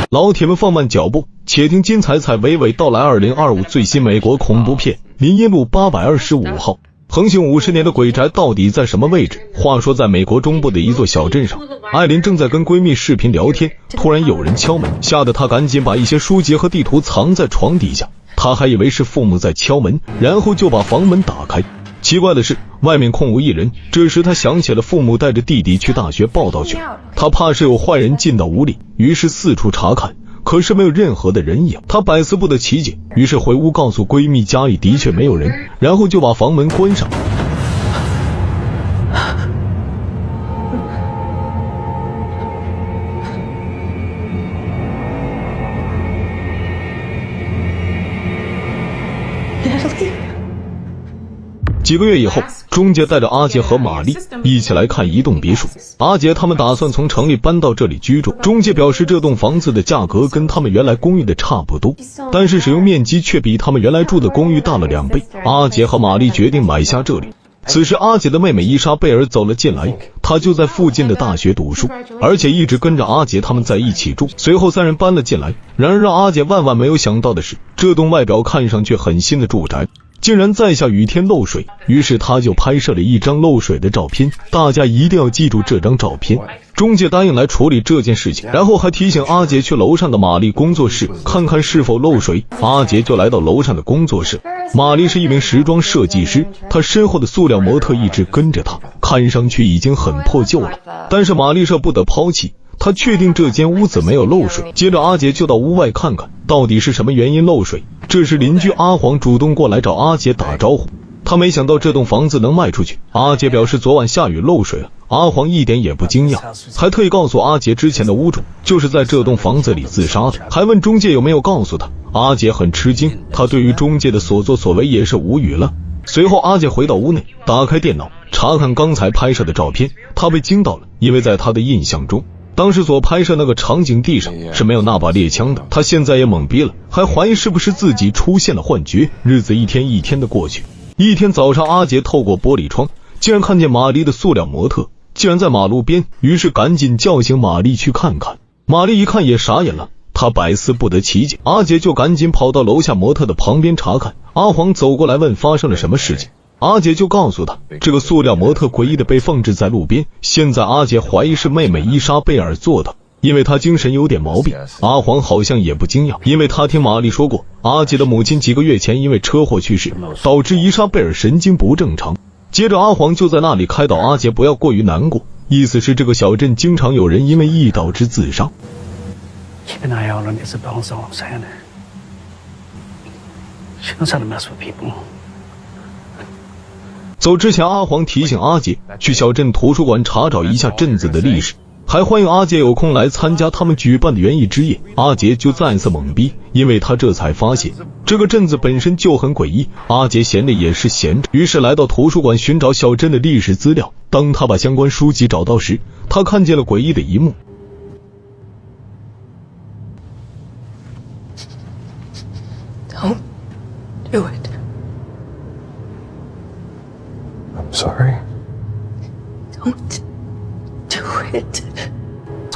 老铁们放慢脚步，且听金彩彩娓娓道来。2025最新美国恐怖片《林荫路825号》。横行50年的鬼宅到底在什么位置？话说在美国中部的一座小镇上，艾琳正在跟闺蜜视频聊天，突然有人敲门，吓得她赶紧把一些书籍和地图藏在床底下。她还以为是父母在敲门，然后就把房门打开。奇怪的是，外面空无一人。这时他想起了父母带着弟弟去大学报道去，他怕是有坏人进到屋里，于是四处查看，可是没有任何的人影。他百思不得其解，于是回屋告诉闺蜜家里的确没有人，然后就把房门关上。几个月以后，中介带着阿杰和玛丽一起来看一栋别墅。阿杰他们打算从城里搬到这里居住。中介表示这栋房子的价格跟他们原来公寓的差不多，但是使用面积却比他们原来住的公寓大了2倍。阿杰和玛丽决定买下这里。此时阿杰的妹妹伊莎贝尔走了进来，她就在附近的大学读书，而且一直跟着阿杰他们在一起住。随后3人搬了进来，然而让阿杰万万没有想到的是，这栋外表看上去很新的住宅竟然在下雨天漏水，于是他就拍摄了一张漏水的照片。大家一定要记住这张照片。中介答应来处理这件事情，然后还提醒阿杰去楼上的玛丽工作室看看是否漏水。阿杰就来到楼上的工作室。玛丽是一名时装设计师，她身后的塑料模特一直跟着她，看上去已经很破旧了，但是玛丽舍不得抛弃，他确定这间屋子没有漏水。接着阿杰就到屋外看看到底是什么原因漏水。这时邻居阿黄主动过来找阿杰打招呼，他没想到这栋房子能卖出去。阿杰表示昨晚下雨漏水了，阿黄一点也不惊讶，还特意告诉阿杰之前的屋主就是在这栋房子里自杀的，还问中介有没有告诉他。阿杰很吃惊，他对于中介的所作所为也是无语了。随后阿杰回到屋内，打开电脑查看刚才拍摄的照片，他被惊到了，因为在他的印象中当时所拍摄那个场景地上是没有那把猎枪的。他现在也懵逼了，还怀疑是不是自己出现了幻觉。日子一天一天的过去，一天早上阿杰透过玻璃窗竟然看见玛丽的塑料模特竟然在马路边，于是赶紧叫醒玛丽去看看。玛丽一看也傻眼了，她百思不得其解。阿杰就赶紧跑到楼下模特的旁边查看。阿黄走过来问发生了什么事情，阿杰就告诉他，这个塑料模特诡异的被放置在路边，现在阿杰怀疑是妹妹伊莎贝尔做的，因为她精神有点毛病。阿黄好像也不惊讶，因为他听玛丽说过，阿杰的母亲几个月前因为车祸去世，导致伊莎贝尔神经不正常。接着阿黄就在那里开导阿杰不要过于难过，意思是这个小镇经常有人因为意导致自杀。Keep an eye out on Isabel, is all I'm saying. She knows how to mess with people. 走之前，阿黄提醒阿杰去小镇图书馆查找一下镇子的历史，还欢迎阿杰有空来参加他们举办的园艺之夜。阿杰就再次懵逼，因为他这才发现这个镇子本身就很诡异。阿杰闲的也是闲着，于是来到图书馆寻找小镇的历史资料。当他把相关书籍找到时，他看见了诡异的一幕。Don't do it. I'm sorry. Don't do it.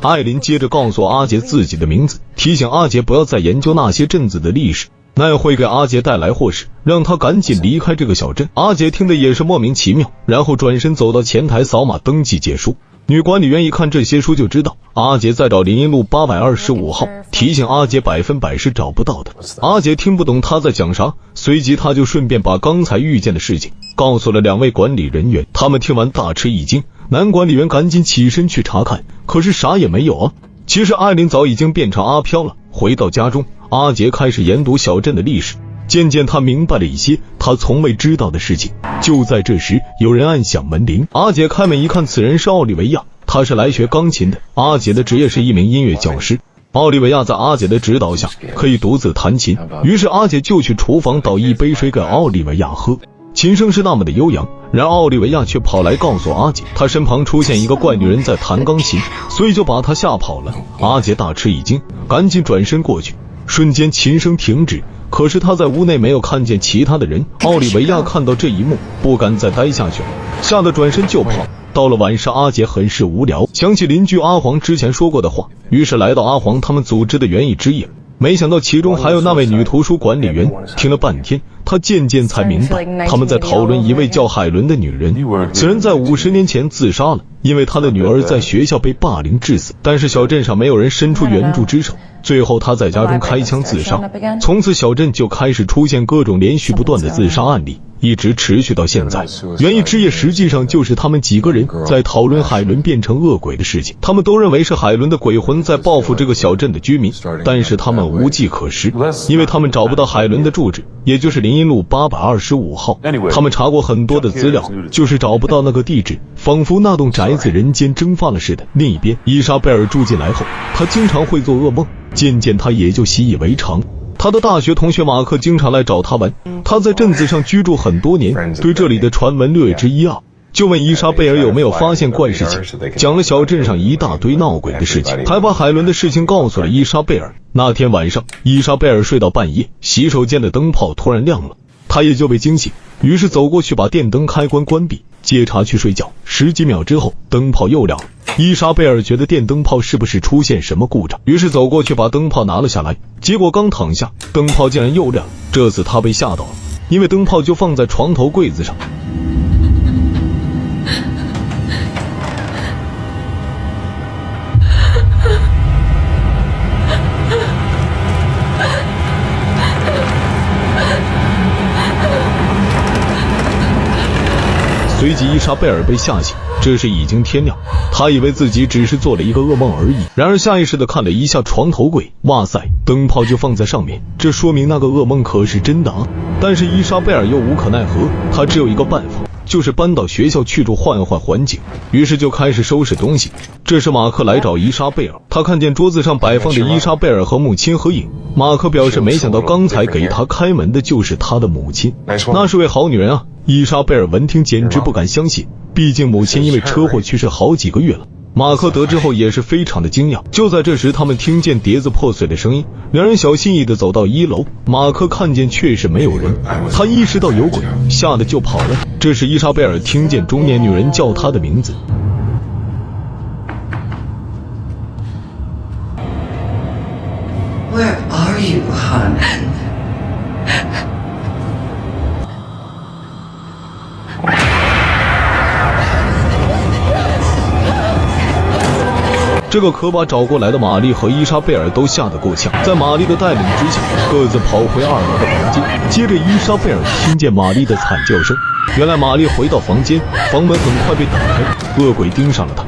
艾琳接着告诉阿杰自己的名字，提醒阿杰不要再研究那些镇子的历史，那样会给阿杰带来祸事，让他赶紧离开这个小镇。阿杰听的也是莫名其妙，然后转身走到前台扫码登记借书。女管理员一看这些书就知道阿杰在找林荫路825号，提醒阿杰100%是找不到的。阿杰听不懂他在讲啥，随即他就顺便把刚才遇见的事情告诉了2位管理人员。他们听完大吃一惊，男管理员赶紧起身去查看，可是啥也没有啊。其实艾琳早已经变成阿飘了。回到家中，阿杰开始研读小镇的历史，渐渐他明白了一些他从未知道的事情。就在这时，有人按响门铃，阿杰开门一看，此人是奥利维亚，他是来学钢琴的。阿杰的职业是一名音乐教师，奥利维亚在阿杰的指导下可以独自弹琴，于是阿杰就去厨房倒一杯水给奥利维亚喝。琴声是那么的悠扬，然奥利维亚却跑来告诉阿杰，他身旁出现一个怪女人在弹钢琴，所以就把他吓跑了。阿杰大吃一惊，赶紧转身过去，瞬间琴声停止，可是他在屋内没有看见其他的人。奥利维亚看到这一幕，不敢再待下去了，吓得转身就跑。到了晚上，阿杰很是无聊，想起邻居阿黄之前说过的话，于是来到阿黄他们组织的园艺之夜。没想到其中还有那位女图书管理员，听了半天，他渐渐才明白，他们在讨论一位叫海伦的女人。此人在50年前自杀了，因为他的女儿在学校被霸凌致死，但是小镇上没有人伸出援助之手，最后他在家中开枪自杀。从此小镇就开始出现各种连续不断的自杀案例，一直持续到现在。园艺之夜实际上就是他们几个人在讨论海伦变成恶鬼的事情，他们都认为是海伦的鬼魂在报复这个小镇的居民，但是他们无计可施，因为他们找不到海伦的住址，也就是林荫路825号。他们查过很多的资料，就是找不到那个地址，仿佛那栋宅子人间蒸发了似的。另一边，伊莎贝尔住进来后，她经常会做噩梦，渐渐她也就习以为常。他的大学同学马克经常来找他玩，他在镇子上居住很多年，对这里的传闻略知一二，就问伊莎贝尔有没有发现怪事情，讲了小镇上一大堆闹鬼的事情，还把海伦的事情告诉了伊莎贝尔。那天晚上，伊莎贝尔睡到半夜，洗手间的灯泡突然亮了，他也就被惊醒，于是走过去把电灯开关关闭，接茬去睡觉。10几秒之后，灯泡又亮了。伊莎贝尔觉得电灯泡是不是出现什么故障，于是走过去把灯泡拿了下来，结果刚躺下，灯泡竟然又亮。这次他被吓到了，因为灯泡就放在床头柜子上。随即伊莎贝尔被吓醒，这时已经天亮，他以为自己只是做了一个噩梦而已，然而下意识地看了一下床头柜，哇塞，灯泡就放在上面，这说明那个噩梦可是真的啊！但是伊莎贝尔又无可奈何，他只有一个办法，就是搬到学校去住换换环境，于是就开始收拾东西。这时马克来找伊莎贝尔，他看见桌子上摆放着伊莎贝尔和母亲合影，马克表示没想到刚才给他开门的就是他的母亲，那是位好女人啊！伊莎贝尔闻听简直不敢相信，毕竟母亲因为车祸去世好几个月了。马克得知后也是非常的惊讶。就在这时，他们听见碟子破碎的声音，两人小心翼翼地走到1楼，马克看见确实没有人，他意识到有鬼，吓得就跑了。这时伊莎贝尔听见中年女人叫他的名字， Where are you, honey? 这个可把找过来的玛丽和伊莎贝尔都吓得够呛，在玛丽的带领之下，各自跑回2楼的房间。接着伊莎贝尔听见玛丽的惨叫声，原来玛丽回到房间，房门很快被打开，恶鬼盯上了她。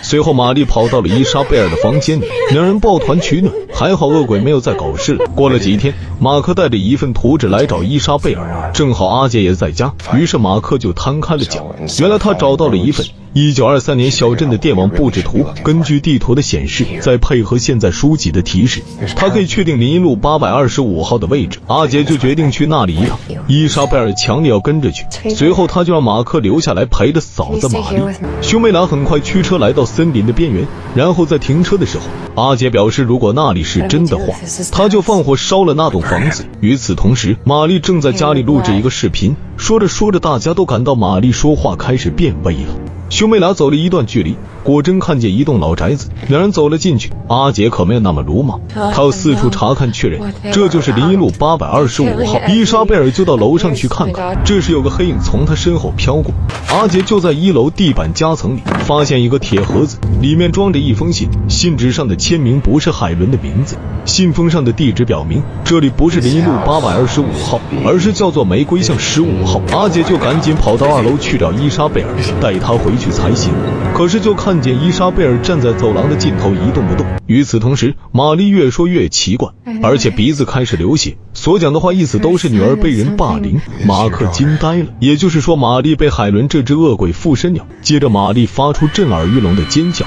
随后玛丽跑到了伊莎贝尔的房间里，两人抱团取暖，还好恶鬼没有再搞事了。过了几天，马克带着一份图纸来找伊莎贝尔，正好阿杰也在家，于是马克就摊开了讲，原来他找到了一份1923年小镇的电网布置图，根据地图的显示，再配合现在书籍的提示，他可以确定林荫路825号的位置。阿杰就决定去那里一趟，伊莎贝尔强烈要跟着去，随后他就让马克留下来陪着嫂子玛丽。兄妹俩很快驱车来到森林的边缘，然后在停车的时候，阿杰表示如果那里是真的话，他就放火烧了那栋房子。与此同时，玛丽正在家里录制一个视频，说着说着，大家都感到玛丽说话开始变味了。兄妹俩走了一段距离，果真看见一栋老宅子，两人走了进去。阿杰可没有那么鲁莽，他要四处查看确认，这就是林荫路825号。伊莎贝尔就到楼上去看看，这时有个黑影从他身后飘过，阿杰就在1楼地板夹层里发现一个铁盒子，里面装着一封信，信纸上的签名不是海伦的名字，信封上的地址表明这里不是林荫路825号，而是叫做玫瑰巷15号。阿杰就赶紧跑到2楼去找伊莎贝尔，带她回去才行。可是就看见伊莎贝尔站在走廊的尽头一动不动。与此同时，玛丽越说越奇怪，而且鼻子开始流血，所讲的话意思都是女儿被人霸凌。马克惊呆了，也就是说玛丽被海伦这只恶鬼附身了。接着玛丽发出震耳欲聋的尖叫，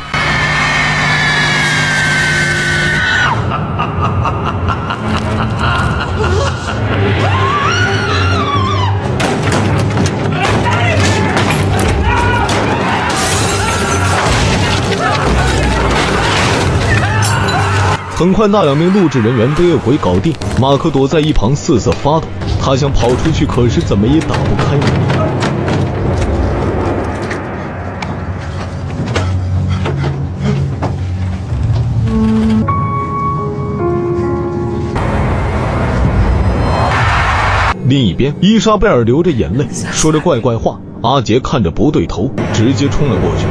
很快那2名录制人员被恶鬼搞定，马克躲在一旁瑟瑟发抖，他想跑出去，可是怎么也打不开门。另一边，伊莎贝尔流着眼泪，说着怪怪话。阿杰看着不对头，直接冲了过去。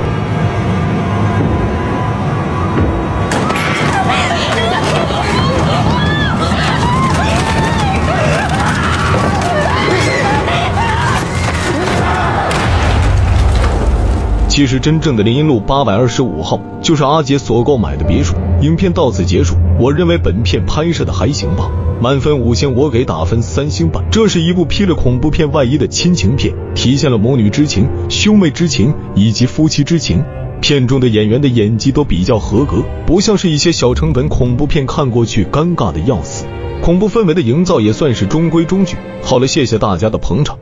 其实真正的林荫路825号就是阿杰所购买的别墅。影片到此结束，我认为本片拍摄的还行吧，满分5星我给打分3星半。这是一部披了恐怖片外衣的亲情片，体现了母女之情、兄妹之情以及夫妻之情。片中的演员的演技都比较合格，不像是一些小成本恐怖片看过去尴尬的要死。恐怖氛围的营造也算是中规中矩。好了，谢谢大家的捧场。